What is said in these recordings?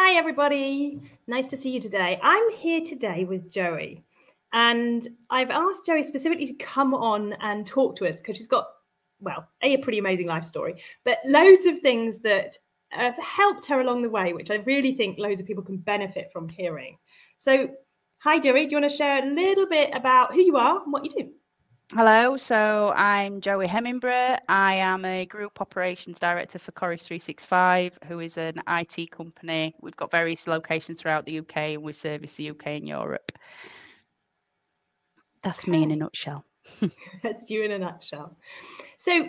Hi, everybody. Nice to see you today. I'm here today with Joey, and I've asked Joey specifically to come on and talk to us because she's got, well, a pretty amazing life story, but loads of things that have helped her along the way, which I really think loads of people can benefit from hearing. So, hi, Joey. Do you want to share a little bit about who you are and what you do? Hello, so I'm Joey Hemingbrough. I am a Group Operations Director for Chorus 365, who is an IT company. We've got various locations throughout the UK and we service the UK and Europe. That's me in a nutshell. That's you in a nutshell. So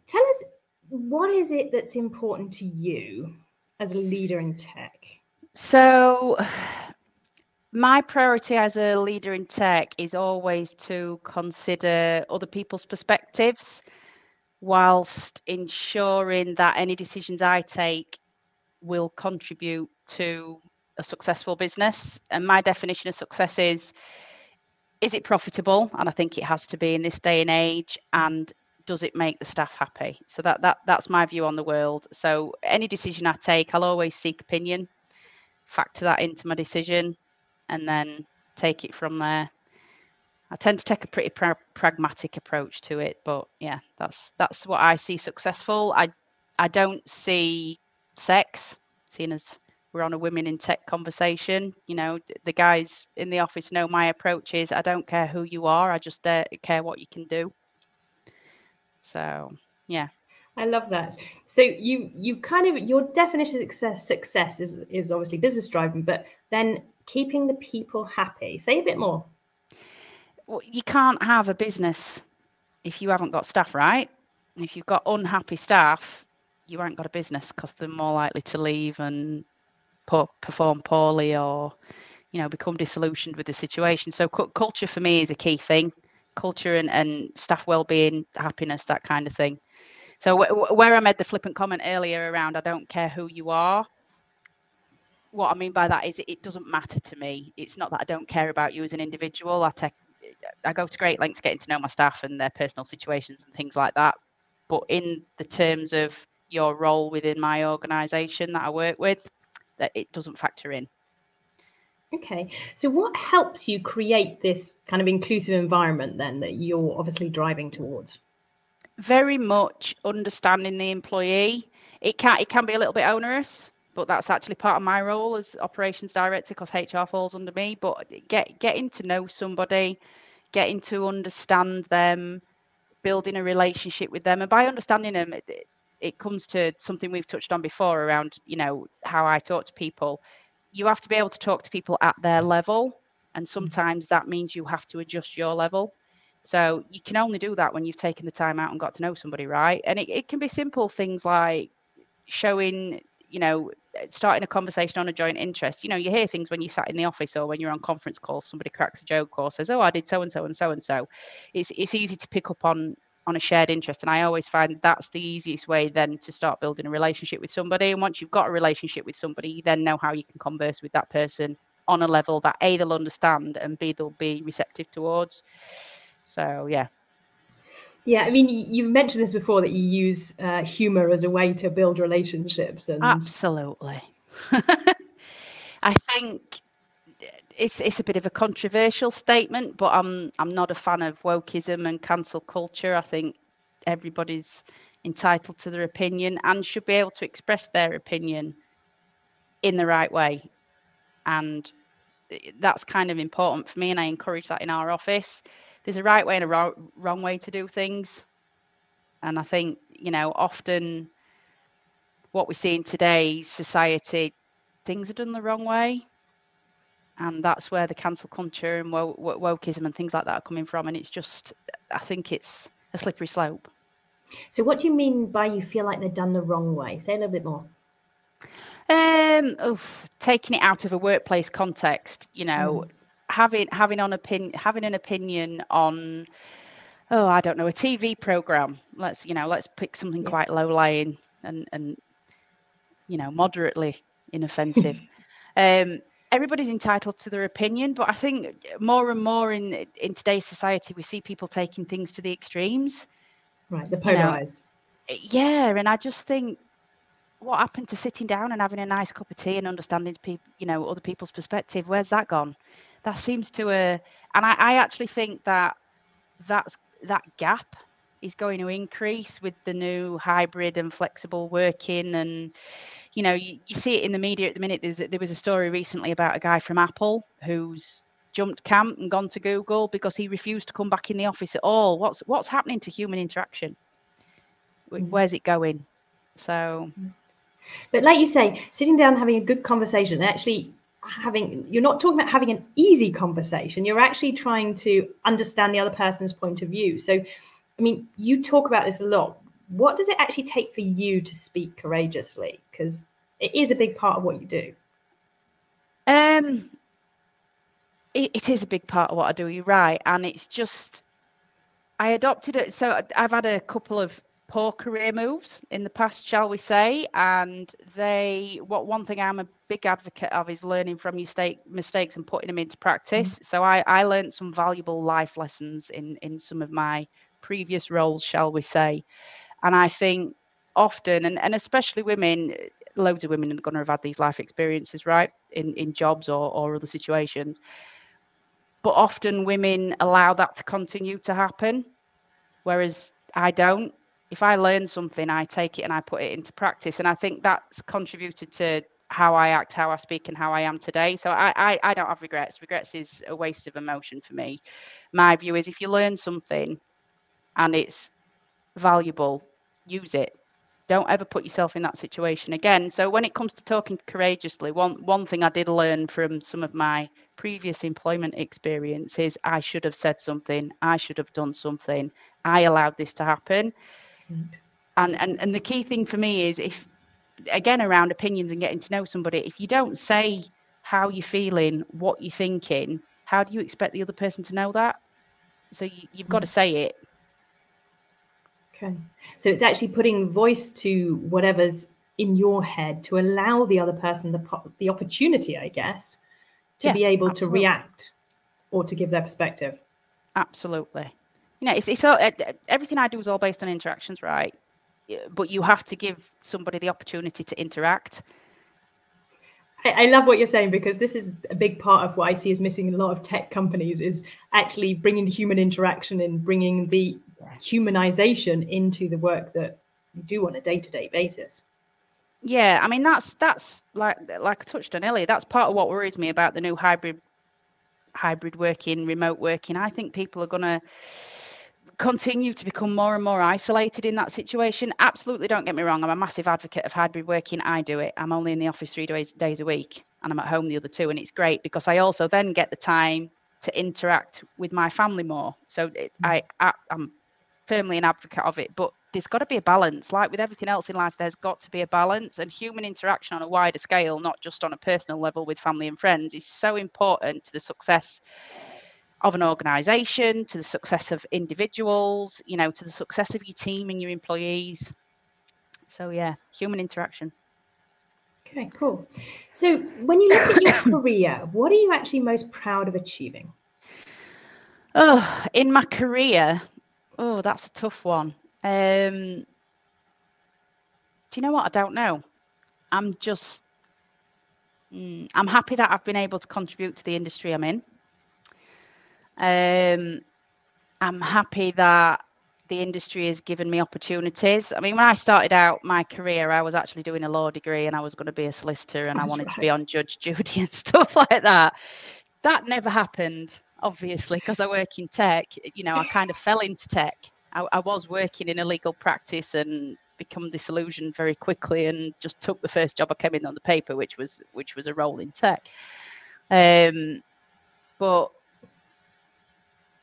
tell us, what is it that's important to you as a leader in tech? So my priority as a leader in tech is always to consider other people's perspectives whilst ensuring that any decisions I take will contribute to a successful business. And my definition of success is it profitable? And I think it has to be in this day and age. And does it make the staff happy? So that's my view on the world. So any decision I take, I'll always seek opinion, factor that into my decision, and then take it from there. I tend to take a pretty pragmatic approach to it, but yeah, that's what I see successful. I don't see sex, seeing as we're on a women in tech conversation. You know, the guys in the office know my approach is I don't care who you are, I just care what you can do. So yeah. I love that. So you kind of, your definition of success is obviously business driving, but then keeping the people happy. Say a bit more. Well, you can't have a business if you haven't got staff, right? And if you've got unhappy staff, you haven't got a business because they're more likely to leave and perform poorly or, you know, become disillusioned with the situation. So culture for me is a key thing. Culture and staff well-being, happiness, that kind of thing. So where I made the flippant comment earlier around I don't care who you are, what I mean by that is it doesn't matter to me. It's not that I don't care about you as an individual. I go to great lengths getting to know my staff and their personal situations and things like that. But in the terms of your role within my organisation that I work with, that it doesn't factor in. Okay. So what helps you create this kind of inclusive environment then that you're obviously driving towards? Very much understanding the employee. It can be a little bit onerous, but that's actually part of my role as operations director because HR falls under me. But getting to know somebody, getting to understand them, building a relationship with them, and by understanding them, it comes to something we've touched on before around, you know, how I talk to people. You have to be able to talk to people at their level, and sometimes that means you have to adjust your level. So you can only do that when you've taken the time out and got to know somebody, right? And it can be simple things like showing, you know, starting a conversation on a joint interest. You know, you hear things when you sat in the office or when you're on conference calls, somebody cracks a joke or says, oh, I did so and so and so and so. It's easy to pick up on a shared interest. And I always find that's the easiest way then to start building a relationship with somebody. And once you've got a relationship with somebody, you then know how you can converse with that person on a level that A, they'll understand, and B, they'll be receptive towards. So, yeah. Yeah, I mean, you've mentioned this before that you use humor as a way to build relationships. And Absolutely. I think it's a bit of a controversial statement, but I'm not a fan of wokeism and cancel culture. I think everybody's entitled to their opinion and should be able to express their opinion in the right way. And that's kind of important for me, and I encourage that in our office. There's a right way and a wrong way to do things. And I think, you know, often what we see in today's society, things are done the wrong way. And that's where the cancel culture and wokeism and things like that are coming from. And it's just, I think it's a slippery slope. so what do you mean by you feel like they're done the wrong way? Say a little bit more. Taking it out of a workplace context, you know, having an opinion on, oh, I don't know, a TV program. Let's pick something quite low lying and you know, moderately inoffensive. Everybody's entitled to their opinion, but I think more and more in today's society, we see people taking things to the extremes. Right, the polarized. Yeah, and I just think what happened to sitting down and having a nice cup of tea and understanding other people's perspective? Where's that gone? That seems to and I actually think that that gap is going to increase with the new hybrid and flexible working. And you see it in the media at the minute. There was a story recently about a guy from Apple who's jumped camp and gone to Google because he refused to come back in the office at all. What's happening to human interaction? Where's it going? So, but like you say, sitting down, having a good conversation, actually you're not talking about having an easy conversation. You're actually trying to understand the other person's point of view. So, I mean, you talk about this a lot. What does it actually take for you to speak courageously? Because it is a big part of what you do. It is a big part of what I do. You're right, and it's just I adopted it. So I've had a couple of poor career moves in the past, shall we say, and one thing I'm a big advocate of is learning from your mistakes and putting them into practice. So I learned some valuable life lessons in some of my previous roles, shall we say, and I think often, and especially women, loads of women are going to have had these life experiences, right, in jobs or other situations, but often women allow that to continue to happen, whereas I don't. If I learn something, I take it and I put it into practice. And I think that's contributed to how I act, how I speak, and how I am today. So I don't have regrets. Regrets is a waste of emotion for me. My view is if you learn something and it's valuable, use it. Don't ever put yourself in that situation again. So when it comes to talking courageously, one thing I did learn from some of my previous employment experience is I should have said something. I should have done something. I allowed this to happen. And the key thing for me is, if again around opinions and getting to know somebody, if you don't say how you're feeling, what you're thinking, how do you expect the other person to know that? So you've got to say it. Okay. So it's actually putting voice to whatever's in your head to allow the other person the opportunity, I guess, to be able to react or to give their perspective. Absolutely. It's all, everything I do is all based on interactions, right? But you have to give somebody the opportunity to interact. I love what you're saying, because this is a big part of what I see is missing in a lot of tech companies, is actually bringing the human interaction and bringing the humanization into the work that you do on a day-to-day basis. Yeah, I mean, that's like I touched on earlier, that's part of what worries me about the new hybrid working, remote working. I think people are going to continue to become more and more isolated in that situation. Absolutely, don't get me wrong, I'm a massive advocate of hybrid working. I do it. I'm only in the office 3 days a week, and I'm at home the other 2, and it's great because I also then get the time to interact with my family more. So I'm firmly an advocate of it, but there's got to be a balance. Like with everything else in life, there's got to be a balance, and human interaction on a wider scale, not just on a personal level with family and friends, is so important to the success of an organization, to the success of individuals, to the success of your team and your employees. So yeah, human interaction. Okay, cool. So when you look at your career, what are you actually most proud of achieving? Oh, in my career, that's a tough one. Do you know what? I don't know. I'm happy that I've been able to contribute to the industry I'm in. I'm happy that the industry has given me opportunities. I mean, when I started out my career, I was actually doing a law degree and I was going to be a solicitor, and I wanted to be on Judge Judy and stuff like that. That never happened, obviously, because I work in tech. I kind of fell into tech. I was working in a legal practice and become disillusioned very quickly and just took the first job I came in on the paper, which was a role in tech. But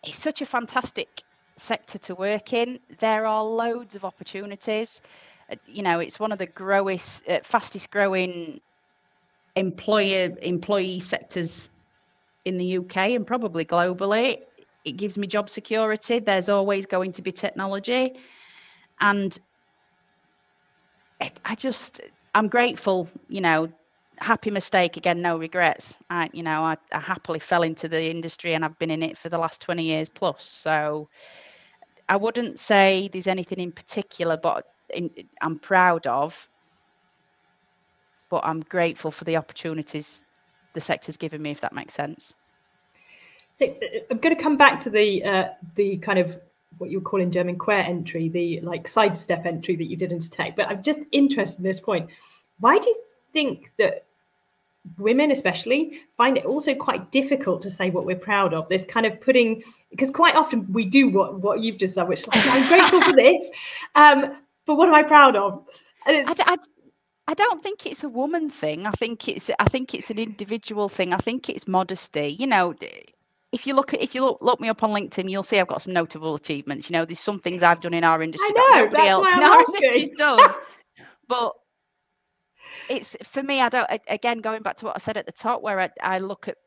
it's such a fantastic sector to work in. There are loads of opportunities. It's one of the fastest growing employee sectors in the UK and probably globally. It gives me job security. There's always going to be technology, and I'm grateful. Happy mistake, again, no regrets. I happily fell into the industry and I've been in it for the last 20 years plus. So I wouldn't say there's anything in particular, but I'm proud of. but I'm grateful for the opportunities the sector's given me, if that makes sense. So I'm going to come back to the kind of what you would call in German quer entry, the like sidestep entry that you did into tech. But I'm just interested in this point. Why do you think that women especially find it also quite difficult to say what we're proud of? This kind of putting, because quite often we do what you've just done, which is like, I'm grateful for this, but what am I proud of? And I don't think it's a woman thing. I think it's an individual thing. I think it's modesty. You know, if you look me up on LinkedIn, you'll see I've got some notable achievements. You know, there's some things I've done in our industry that nobody else in our industry's done. But it's, for me, I don't, again, going back to what I said at the top, where I look at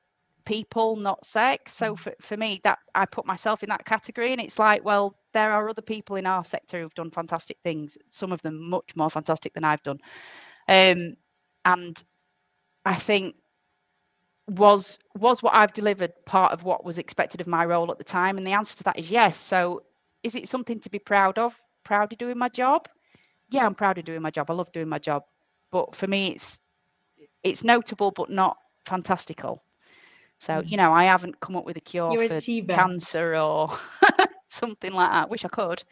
people, not sex. So for me, that I put myself in that category, and it's like, well, there are other people in our sector who've done fantastic things, some of them much more fantastic than I've done. And I think was what I've delivered part of what was expected of my role at the time? And the answer to that is yes. So is it something to be proud of? Proud of doing my job? Yeah, I'm proud of doing my job. I love doing my job. But for me, it's notable, but not fantastical. So, you know, I haven't come up with a cure for cancer or something like that. Wish I could,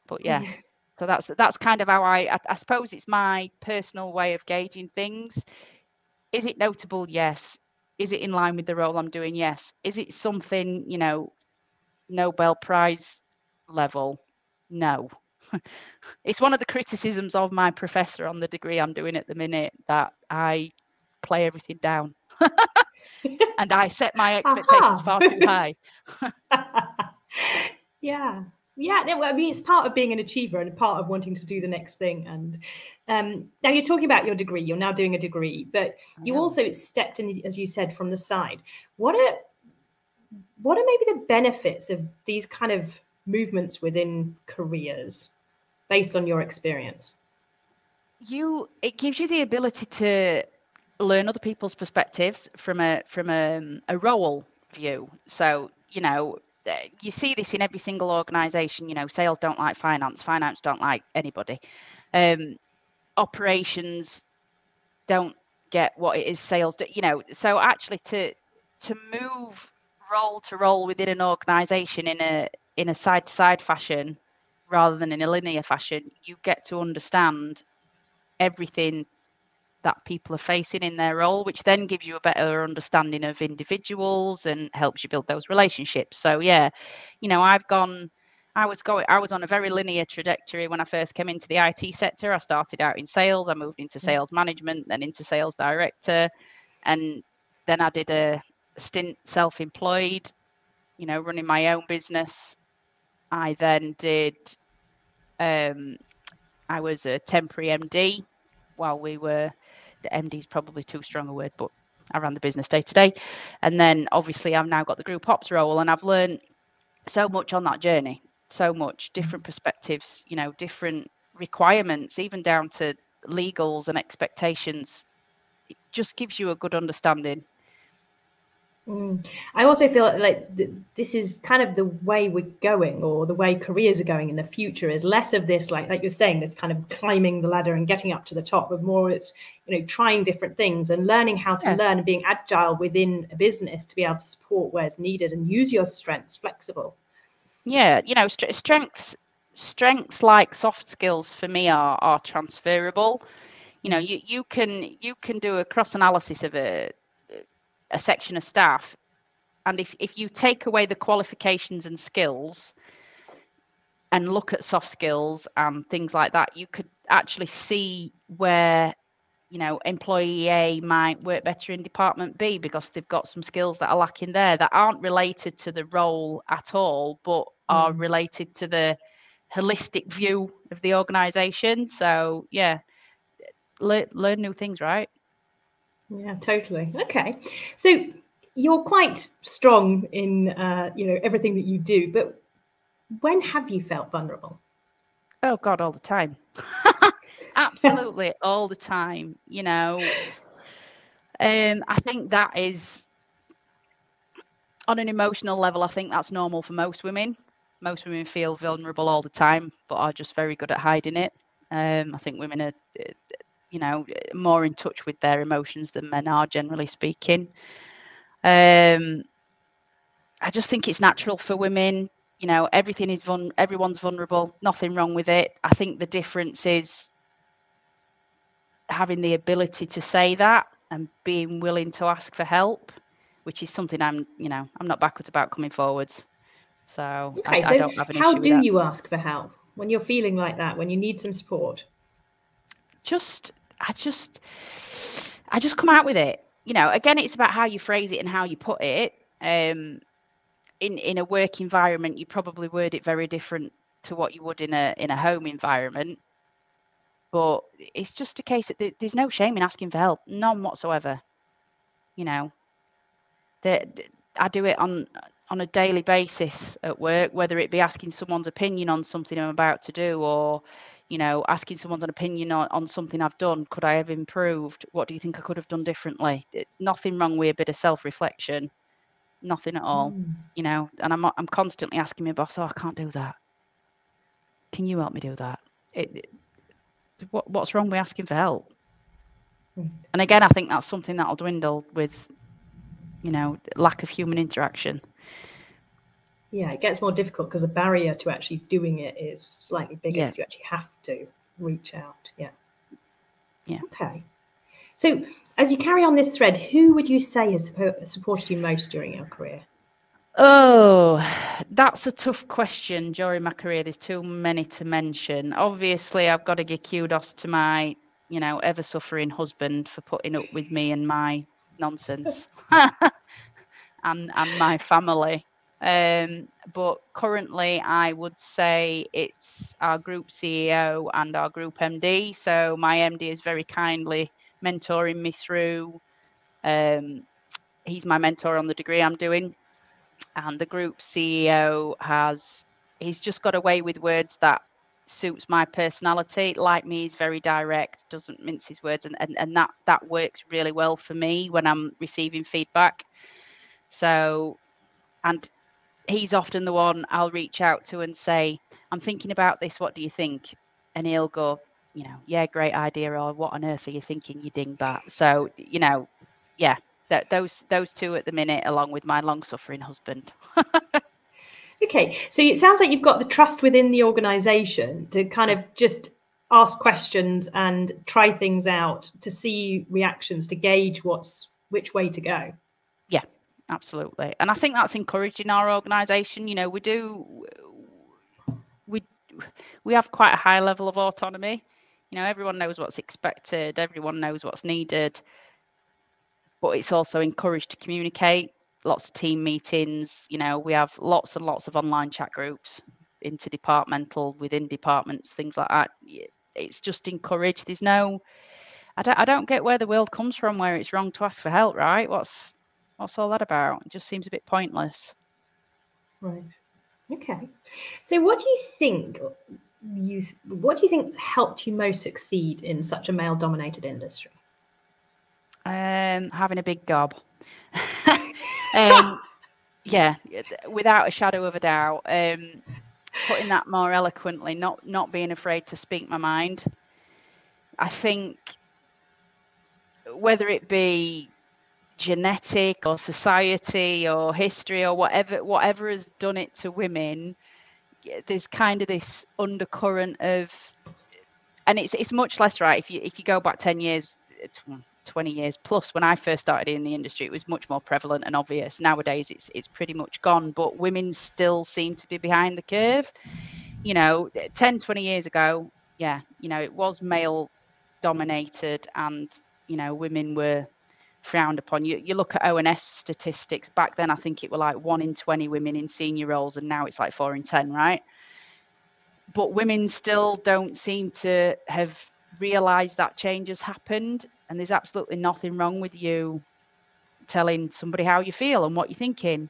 but yeah. So that's kind of how I suppose it's my personal way of gauging things. Is it notable? Yes. Is it in line with the role I'm doing? Yes. Is it something, you know, Nobel Prize level? No. It's one of the criticisms of my professor on the degree I'm doing at the minute, that I play everything down. And I set my expectations far too high. Yeah. No, I mean, it's part of being an achiever and part of wanting to do the next thing. And now you're talking about your degree. You're now doing a degree, but you also stepped in, as you said, from the side. What are maybe the benefits of these kind of movements within careers, based on your experience? It gives you the ability to learn other people's perspectives from a role view. So, you know, you see this in every single organization. You know, sales don't like finance don't like anybody. Operations don't get what it is sales do, you know. So actually to move role to role within an organization in a side to side fashion rather than in a linear fashion, you get to understand everything that people are facing in their role, which then gives you a better understanding of individuals and helps you build those relationships. So yeah, you know, I was on a very linear trajectory when I first came into the IT sector. I started out in sales, I moved into sales management, then into sales director, and then I did a stint self-employed, you know, running my own business. I then did I was a temporary MD while we were, the MD is probably too strong a word, but I ran the business day to day. And then obviously I've now got the group ops role, and I've learned so much on that journey, so much different perspectives, you know, different requirements, even down to legals and expectations. It just gives you a good understanding. I also feel like this is kind of the way we're going, or the way careers are going in the future, is less of this, like you're saying, this kind of climbing the ladder and getting up to the top, but more it's, you know, trying different things and learning how to learn and being agile within a business to be able to support where it's needed and use your strengths, flexible. Yeah, you know, strengths like soft skills for me are transferable. You know, you can do a cross analysis of a section of staff, and if you take away the qualifications and skills and look at soft skills and things like that, you could actually see where, you know, employee A might work better in department B because they've got some skills that are lacking there that aren't related to the role at all, but are related to the holistic view of the organization. So yeah, learn new things, right? Yeah, totally. Okay, so you're quite strong in you know, everything that you do, but when have you felt vulnerable? Oh God, all the time. Absolutely all the time, you know. I think that is, on an emotional level, I think that's normal for most women. Most women feel vulnerable all the time, but are just very good at hiding it. I think women are more in touch with their emotions than men are, generally speaking. I just think it's natural for women. Everyone's vulnerable, nothing wrong with it. I think the difference is having the ability to say that and being willing to ask for help, which is something I'm not backwards about coming forwards. So Okay, I don't have an issue with that. How do you ask for help when you're feeling like that, when you need some support? I just come out with it. Again, it's about how you phrase it and how you put it. In a work environment, you probably word it very different to what you would in a home environment. But it's just a case that there's no shame in asking for help, none whatsoever. I do it on a daily basis at work, whether it be asking someone's opinion on something I'm about to do, or asking someone's opinion on something I've done. Could I have improved? What do you think I could have done differently? Nothing wrong with a bit of self-reflection, nothing at all. And I'm constantly asking my boss, I can't do that, can you help me do that? What's wrong with asking for help? And again, I think that's something that'll dwindle with lack of human interaction. Yeah, it gets more difficult because the barrier to actually doing it is slightly bigger, because you actually have to reach out. Yeah. Okay. So as you carry on this thread, who would you say has supported you most during your career? Oh, that's a tough question. During my career, there's too many to mention. Obviously, I've got to give kudos to my ever suffering husband for putting up with me and my nonsense and my family. But currently, I would say it's our group CEO and our group MD. So my MD is very kindly mentoring me through. He's my mentor on the degree I'm doing. And the group CEO he's just got away with words that suits my personality. Like me, he's very direct, doesn't mince his words, and that works really well for me when I'm receiving feedback. So, and he's often the one I'll reach out to and say, I'm thinking about this, what do you think? And he'll go, yeah, great idea, or what on earth are you thinking, you dingbat? So, yeah, those two at the minute, along with my long-suffering husband. Okay, so it sounds like you've got the trust within the organisation to kind of just ask questions and try things out to see reactions, to gauge which way to go. Yeah, absolutely. And I think that's encouraged in our organisation. We have quite a high level of autonomy. Everyone knows what's expected, everyone knows what's needed, but it's also encouraged to communicate. Lots of team meetings. We have lots and lots of online chat groups, interdepartmental, within departments, things like that. It's just encouraged. There's no, I don't get where the world comes from where it's wrong to ask for help, right? What's all that about? It just seems a bit pointless. Right. Okay. So what do you think has helped you most succeed in such a male-dominated industry? Having a big gob. Yeah, without a shadow of a doubt. Putting that more eloquently, not being afraid to speak my mind. I think whether it be genetic or society or history or whatever has done it to women, there's kind of this undercurrent of, and it's much less, right? If you go back 10 years, 20 years plus, when I first started in the industry, it was much more prevalent and obvious. Nowadays it's pretty much gone, but women still seem to be behind the curve. 10, 20 years ago, it was male dominated, and women were frowned upon. You look at ONS statistics back then, I think it were like 1 in 20 women in senior roles, and now it's like 4 in 10, right? But women still don't seem to have realized that change has happened, and there's absolutely nothing wrong with you telling somebody how you feel and what you're thinking.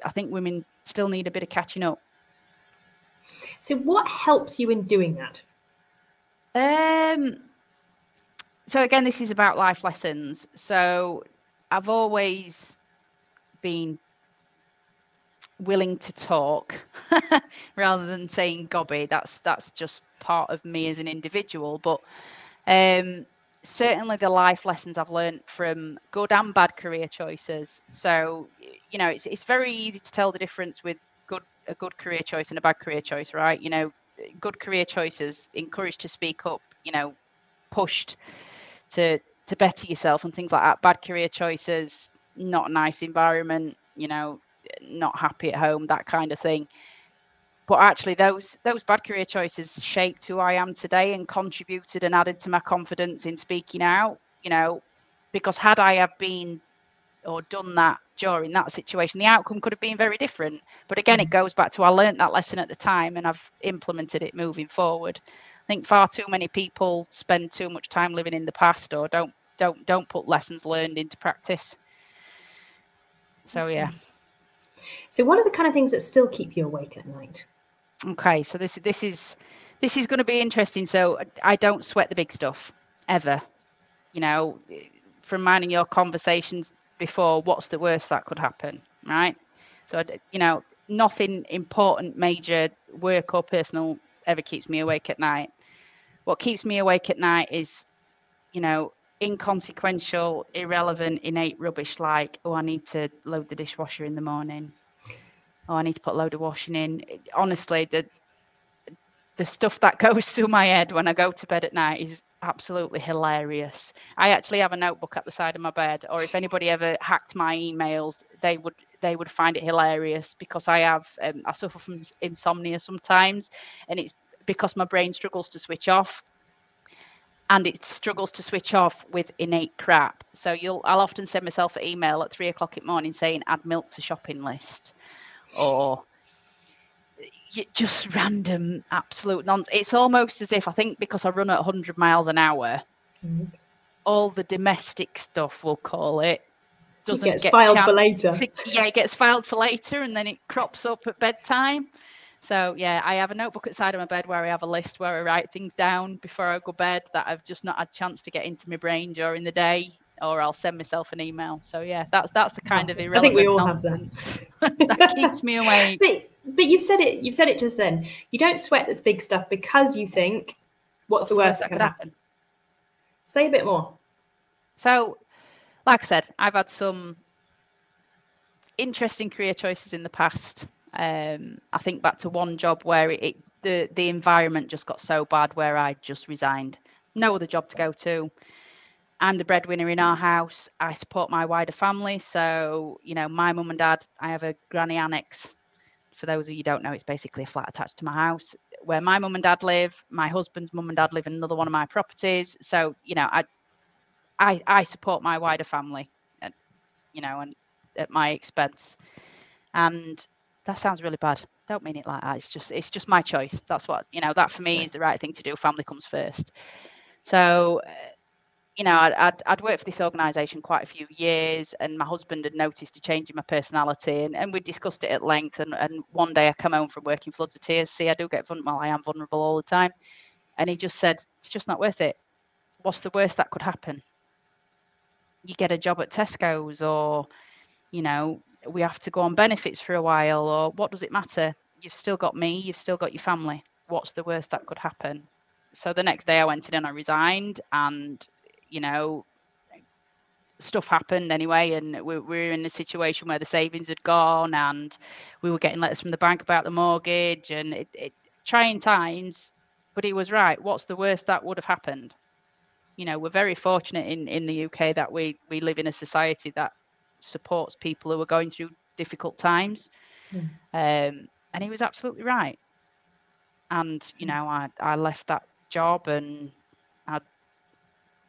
I think women still need a bit of catching up. So what helps you in doing that? So again, this is about life lessons. So I've always been willing to talk rather than saying gobby. That's just part of me as an individual. But certainly the life lessons I've learned from good and bad career choices. So, you know, it's very easy to tell the difference with a good career choice and a bad career choice, right? You know, good career choices, encouraged to speak up, you know, pushed to better yourself and things like that. Bad career choices, not a nice environment, you know, not happy at home, that kind of thing. But actually those bad career choices shaped who I am today and contributed and added to my confidence in speaking out, you know, because had I have been or done that during that situation, the outcome could have been very different. But again, it goes back to I learned that lesson at the time and I've implemented it moving forward. I think far too many people spend too much time living in the past or don't put lessons learned into practice. So yeah. So what are the kind of things that still keep you awake at night? Okay, so this is going to be interesting. So I don't sweat the big stuff ever. You know, from minding your conversations before, what's the worst that could happen, right? So you know, nothing important, major, work or personal ever keeps me awake at night. What keeps me awake at night is, you know, inconsequential, irrelevant, innate rubbish like, oh, I need to load the dishwasher in the morning. Oh, I need to put a load of washing in. Honestly, the stuff that goes through my head when I go to bed at night is absolutely hilarious. I actually have a notebook at the side of my bed, or if anybody ever hacked my emails, they would find it hilarious because I suffer from insomnia sometimes, and it's because my brain struggles to switch off. And it struggles to switch off with innate crap. So I'll often send myself an email at 3 o'clock in the morning saying add milk to shopping list, or just random absolute nonsense. It's almost as if I think because I run at 100 miles an hour, all the domestic stuff, we'll call it, doesn't get filed for later. It gets filed for later, and then it crops up at bedtime. So yeah, I have a notebook at the side of my bed where I have a list where I write things down before I go to bed that I've just not had a chance to get into my brain during the day, or I'll send myself an email. So yeah, that's the kind of irrelevant I think we all nonsense have that keeps me awake. But you've said it just then. You don't sweat this big stuff because you think, what's the worst that could happen? Say a bit more. So, like I said, I've had some interesting career choices in the past. I think back to one job where the environment just got so bad where I just resigned. No other job to go to. I'm the breadwinner in our house. I support my wider family. So, you know, my mum and dad, I have a granny annex. For those of you who don't know, it's basically a flat attached to my house where my mum and dad live. My husband's mum and dad live in another one of my properties. So, you know, I support my wider family, you know, and at my expense. And that sounds really bad. Don't mean it like that. It's just my choice. That's what, you know, that for me is the right thing to do. Family comes first. So, you know, I'd worked for this organisation quite a few years, and my husband had noticed a change in my personality, and we discussed it at length. And one day I come home from working floods of tears. See, I am vulnerable all the time. And he just said, it's just not worth it. What's the worst that could happen? You get a job at Tesco's, or, you know, we have to go on benefits for a while, or what does it matter? You've still got me, you've still got your family. What's the worst that could happen? So the next day I went in and I resigned, and, you know, stuff happened anyway, and we were in a situation where the savings had gone, and we were getting letters from the bank about the mortgage, and it trying times. But he was right. What's the worst that would have happened? You know, we're very fortunate in the UK that we live in a society that supports people who are going through difficult times. And he was absolutely right. And, you know, I left that job and had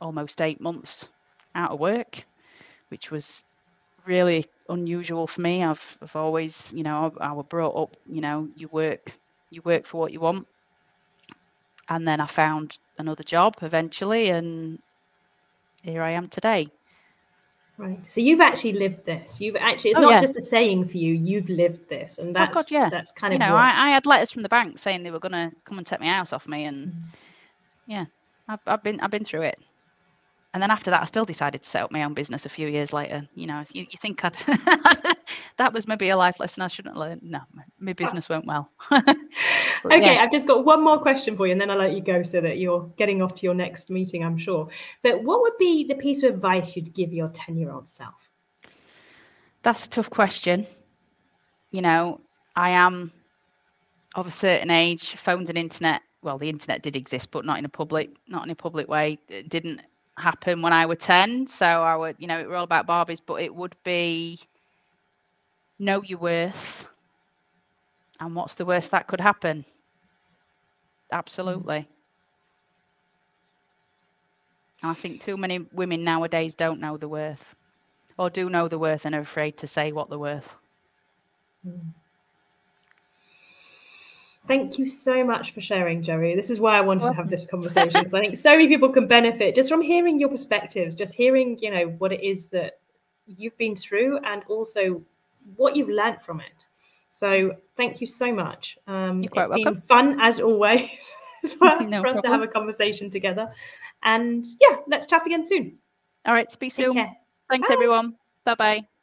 almost 8 months out of work, which was really unusual for me. I've always, you know, I was brought up, you know, you work for what you want. And then I found another job eventually, and here I am today. Right. So you've actually lived this. It's not just a saying for you. You've lived this, and that's that's kind of, you know, I had letters from the bank saying they were going to come and take my house off me, and yeah, I've been through it. And then after that, I still decided to set up my own business a few years later. You know, you think I'd that was maybe a life lesson I shouldn't learn. No, my business went well. Okay, yeah. I've just got one more question for you, and then I'll let you go so that you're getting off to your next meeting, I'm sure. But what would be the piece of advice you'd give your 10-year-old self? That's a tough question. You know, I am of a certain age. Phones and internet. Well, the internet did exist, but not in a public way. It didn't happen when I was 10. So I would, you know, it were all about Barbies, but it would be know your worth. And what's the worst that could happen? Absolutely. And I think too many women nowadays don't know the worth, or do know the worth and are afraid to say what they're worth. Thank you so much for sharing, Joey. This is why I wanted to have this conversation, because I think so many people can benefit just from hearing your perspectives, just hearing, you know, what it is that you've been through and also what you've learned from it. So thank you so much. You're quite welcome. Been fun as always for us to have a conversation together. And yeah, let's chat again soon. All right, speak soon. Take care. Thanks, Bye. everyone. Bye-bye.